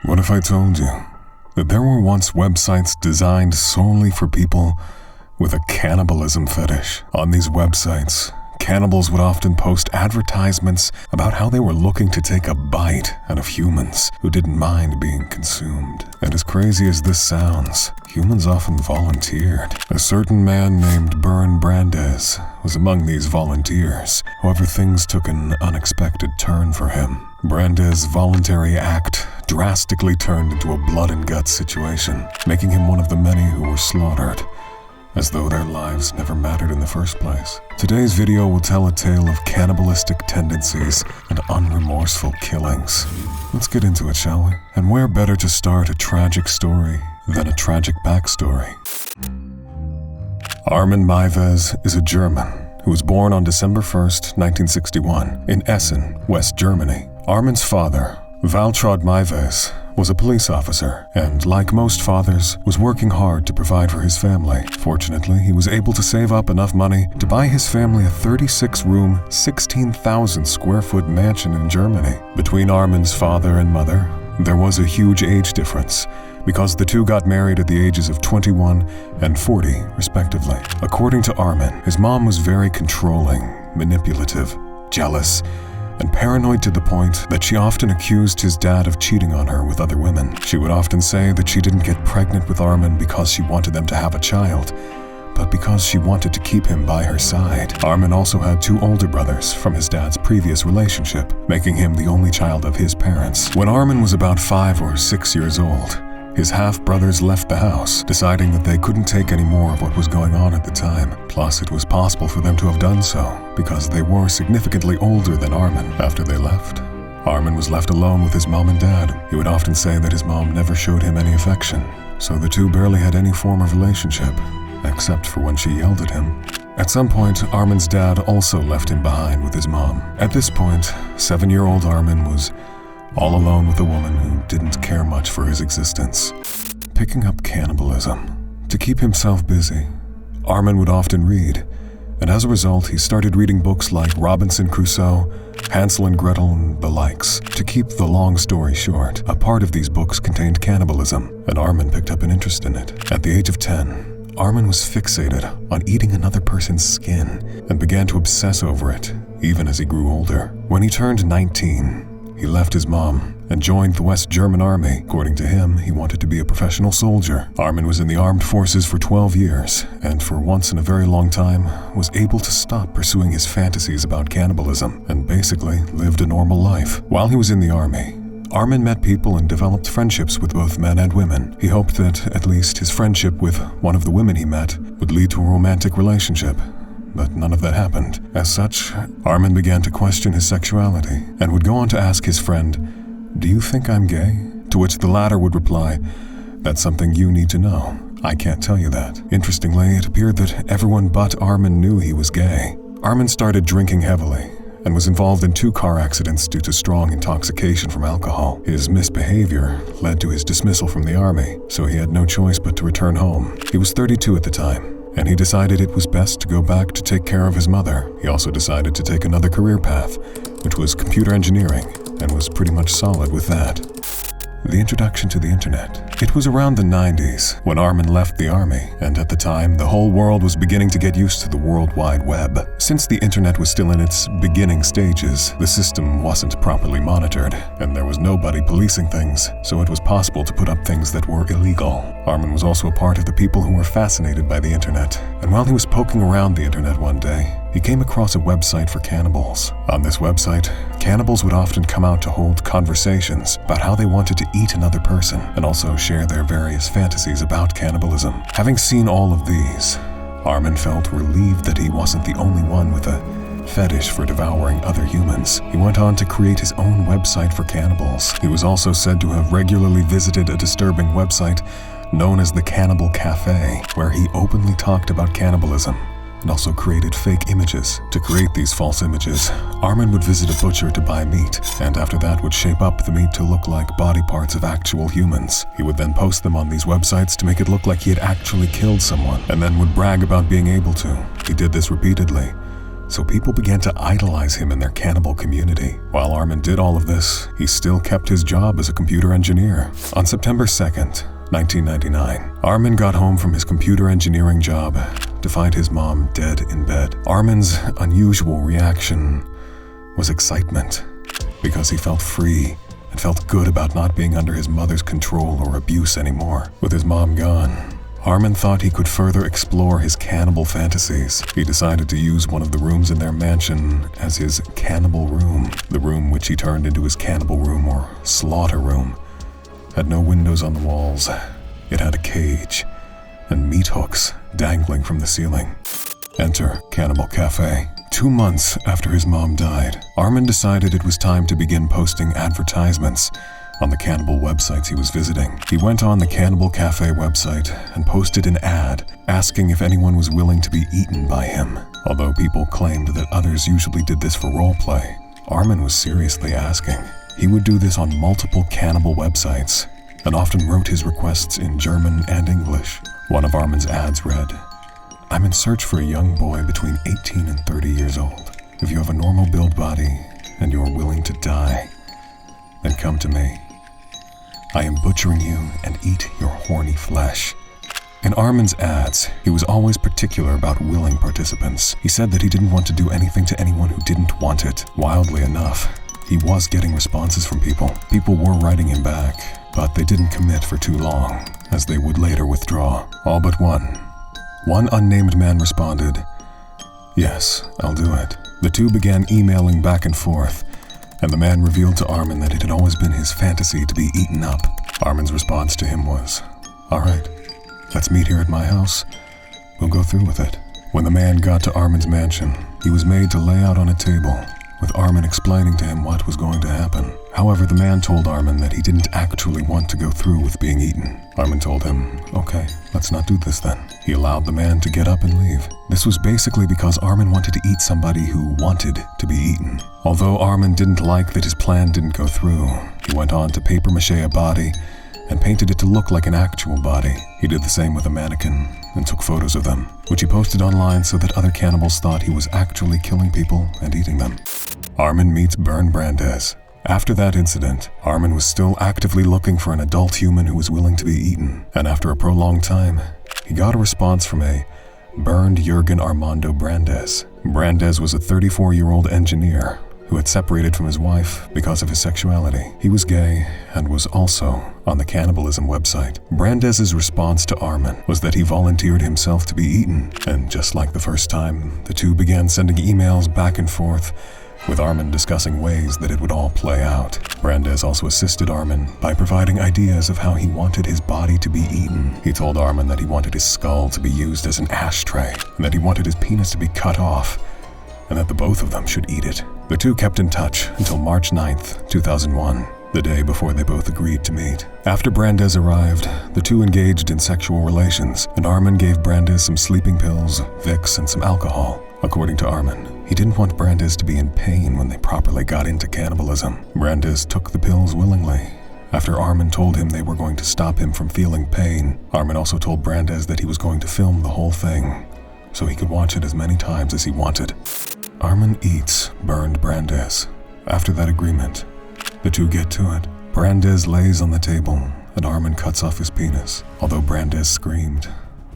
What if I told you that there were once websites designed solely for people with a cannibalism fetish? On these websites, cannibals would often post advertisements about how they were looking to take a bite out of humans who didn't mind being consumed. And as crazy as this sounds, humans often volunteered. A certain man named Bren was among these volunteers. However, things took an unexpected turn for him. Brandes' voluntary act drastically turned into a blood and guts situation, making him one of the many who were slaughtered, as though their lives never mattered in the first place. Today's video will tell a tale of cannibalistic tendencies and unremorseful killings. Let's get into it, shall we? And where better to start a tragic story than a tragic backstory? Armin Meiwes is a German who was born on December 1st, 1961, in Essen, West Germany. Armin's father, Waltraud Meiwes, was a police officer and, like most fathers, was working hard to provide for his family. Fortunately, he was able to save up enough money to buy his family a 36-room, 16,000 square foot mansion in Germany. Between Armin's father and mother, there was a huge age difference, because the two got married at the ages of 21 and 40, respectively. According to Armin, his mom was very controlling, manipulative, jealous, and paranoid to the point that she often accused his dad of cheating on her with other women. She would often say that she didn't get pregnant with Armin because she wanted them to have a child, but because she wanted to keep him by her side. Armin also had two older brothers from his dad's previous relationship, making him the only child of his parents. When Armin was about 5 or 6 years old, his half-brothers left the house, deciding that they couldn't take any more of what was going on at the time. Plus, it was possible for them to have done so, because they were significantly older than Armin after they left. Armin was left alone with his mom and dad. He would often say that his mom never showed him any affection, so the two barely had any form of relationship, except for when she yelled at him. At some point, Armin's dad also left him behind with his mom. At this point, 7-year-old Armin was all alone with a woman who didn't care much for his existence. Picking up cannibalism. To keep himself busy, Armin would often read, and as a result, he started reading books like Robinson Crusoe, Hansel and Gretel, and the likes. To keep the long story short, a part of these books contained cannibalism, and Armin picked up an interest in it. At the age of 10, Armin was fixated on eating another person's skin and began to obsess over it, even as he grew older. When he turned 19, he left his mom and joined the West German army. According to him, he wanted to be a professional soldier. Armin was in the armed forces for 12 years, and for once in a very long time, was able to stop pursuing his fantasies about cannibalism and basically lived a normal life. While he was in the army, Armin met people and developed friendships with both men and women. He hoped that at least his friendship with one of the women he met would lead to a romantic relationship, but none of that happened. As such, Armin began to question his sexuality and would go on to ask his friend, "Do you think I'm gay?" To which the latter would reply, "That's something you need to know. I can't tell you that." Interestingly, it appeared that everyone but Armin knew he was gay. Armin started drinking heavily and was involved in 2 car accidents due to strong intoxication from alcohol. His misbehavior led to his dismissal from the army, so he had no choice but to return home. He was 32 at the time, and he decided it was best to go back to take care of his mother. He also decided to take another career path, which was computer engineering, and was pretty much solid with that. The introduction to the internet. It was around the 90s when Armin left the army, and at the time, the whole world was beginning to get used to the World Wide Web. Since the internet was still in its beginning stages, the system wasn't properly monitored, and there was nobody policing things, so it was possible to put up things that were illegal. Armin was also a part of the people who were fascinated by the internet, and while he was poking around the internet one day, he came across a website for cannibals. On this website, cannibals would often come out to hold conversations about how they wanted to eat another person and also share their various fantasies about cannibalism. Having seen all of these, Armin felt relieved that he wasn't the only one with a fetish for devouring other humans. He went on to create his own website for cannibals. He was also said to have regularly visited a disturbing website known as the Cannibal Cafe, where he openly talked about cannibalism and also created fake images. To create these false images, Armin would visit a butcher to buy meat, and after that would shape up the meat to look like body parts of actual humans. He would then post them on these websites to make it look like he had actually killed someone, and then would brag about being able to. He did this repeatedly, so people began to idolize him in their cannibal community. While Armin did all of this, he still kept his job as a computer engineer. On September 2nd, 1999, Armin got home from his computer engineering job to find his mom dead in bed. Armin's unusual reaction was excitement, because he felt free and felt good about not being under his mother's control or abuse anymore. With his mom gone, Armin thought he could further explore his cannibal fantasies. He decided to use one of the rooms in their mansion as his cannibal room. The room, which he turned into his cannibal room or slaughter room, had no windows on the walls. It had a cage and meat hooks dangling from the ceiling. Enter Cannibal Cafe. 2 months after his mom died, Armin decided it was time to begin posting advertisements on the cannibal websites he was visiting. He went on the Cannibal Cafe website and posted an ad asking if anyone was willing to be eaten by him. Although people claimed that others usually did this for roleplay, Armin was seriously asking. He would do this on multiple cannibal websites and often wrote his requests in German and English. One of Armin's ads read, "I'm in search for a young boy between 18 and 30 years old. If you have a normal build body and you're willing to die, then come to me. I am butchering you and eat your horny flesh." In Armin's ads, he was always particular about willing participants. He said that he didn't want to do anything to anyone who didn't want it. Wildly enough, he was getting responses from people. People were writing him back, but they didn't commit for too long, as they would later withdraw. All but one. One unnamed man responded, "Yes, I'll do it." The two began emailing back and forth, and the man revealed to Armin that it had always been his fantasy to be eaten up. Armin's response to him was, "All right, let's meet here at my house. We'll go through with it." When the man got to Armin's mansion, he was made to lay out on a table, with Armin explaining to him what was going to happen. However, the man told Armin that he didn't actually want to go through with being eaten. Armin told him, "Okay, let's not do this then." He allowed the man to get up and leave. This was basically because Armin wanted to eat somebody who wanted to be eaten. Although Armin didn't like that his plan didn't go through, he went on to papier-mâché a body and painted it to look like an actual body. He did the same with a mannequin and took photos of them, which he posted online so that other cannibals thought he was actually killing people and eating them. Armin meets Bren Brandes. After that incident, Armin was still actively looking for an adult human who was willing to be eaten, and after a prolonged time, he got a response from a burned Jürgen Armando Brandes. Brandes was a 34-year-old engineer who had separated from his wife because of his sexuality. He was gay and was also on the Cannibalism website. Brandes' response to Armin was that he volunteered himself to be eaten, and just like the first time, the two began sending emails back and forth, with Armin discussing ways that it would all play out. Brandes also assisted Armin by providing ideas of how he wanted his body to be eaten. He told Armin that he wanted his skull to be used as an ashtray, and that he wanted his penis to be cut off, and that the both of them should eat it. The two kept in touch until March 9th, 2001, the day before they both agreed to meet. After Brandes arrived, the two engaged in sexual relations, and Armin gave Brandes some sleeping pills, Vicks, and some alcohol. According to Armin, he didn't want Brandes to be in pain when they properly got into cannibalism. Brandes took the pills willingly. After Armin told him they were going to stop him from feeling pain, Armin also told Brandes that he was going to film the whole thing, so he could watch it as many times as he wanted. Armin eats burned Brandes. After that agreement, the two get to it. Brandes lays on the table, and Armin cuts off his penis. Although Brandes screamed,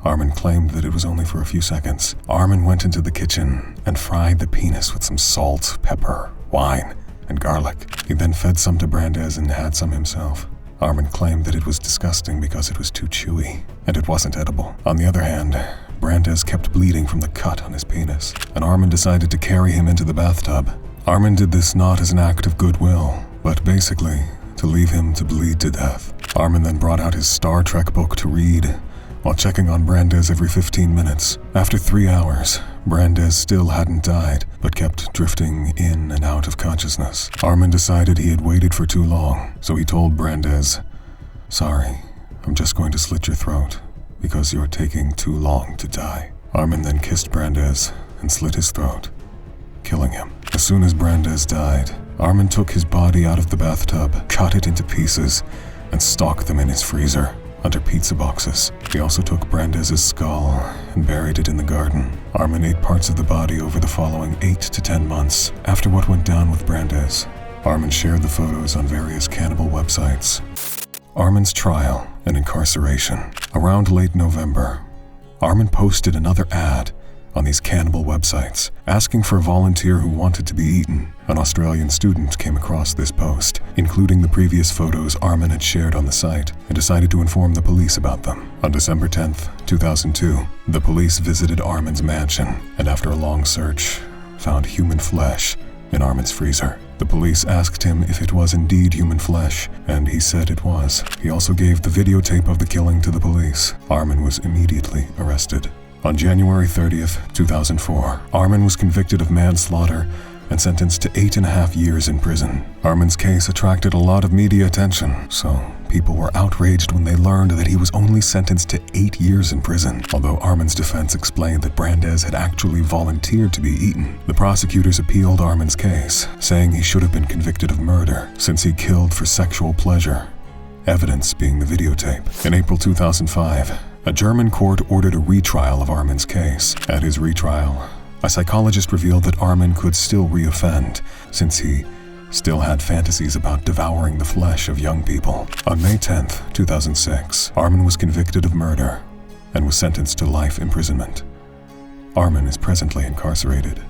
Armin claimed that it was only for a few seconds. Armin went into the kitchen and fried the penis with some salt, pepper, wine, and garlic. He then fed some to Brandes and had some himself. Armin claimed that it was disgusting because it was too chewy, and it wasn't edible. On the other hand, Brandes kept bleeding from the cut on his penis, and Armin decided to carry him into the bathtub. Armin did this not as an act of goodwill, but basically to leave him to bleed to death. Armin then brought out his Star Trek book to read, while checking on Brandes every 15 minutes. After 3 hours, Brandes still hadn't died, but kept drifting in and out of consciousness. Armin decided he had waited for too long, so he told Brandes, "Sorry, I'm just going to slit your throat, because you're taking too long to die." Armin then kissed Brandes and slit his throat, killing him. As soon as Brandes died, Armin took his body out of the bathtub, cut it into pieces, and stalked them in his freezer. under pizza boxes. He also took Brandez's skull and buried it in the garden. Armin ate parts of the body over the following 8 to 10 months after what went down with Brandez. Armin shared the photos on various cannibal websites. Armin's trial and incarceration. Around late November, Armin posted another ad on these cannibal websites, asking for a volunteer who wanted to be eaten. An Australian student came across this post, including the previous photos Armin had shared on the site, and decided to inform the police about them. On December 10th, 2002, the police visited Armin's mansion, and after a long search, found human flesh in Armin's freezer. The police asked him if it was indeed human flesh, and he said it was. He also gave the videotape of the killing to the police. Armin was immediately arrested. On January 30th, 2004, Armin was convicted of manslaughter and sentenced to 8.5 years in prison. Armin's case attracted a lot of media attention, so people were outraged when they learned that he was only sentenced to 8 years in prison. Although Armin's defense explained that Brandez had actually volunteered to be eaten, the prosecutors appealed Armin's case, saying he should have been convicted of murder since he killed for sexual pleasure, evidence being the videotape. In April 2005, a German court ordered a retrial of Armin's case. At his retrial, a psychologist revealed that Armin could still reoffend, since he still had fantasies about devouring the flesh of young people. On May 10th, 2006, Armin was convicted of murder and was sentenced to life imprisonment. Armin is presently incarcerated.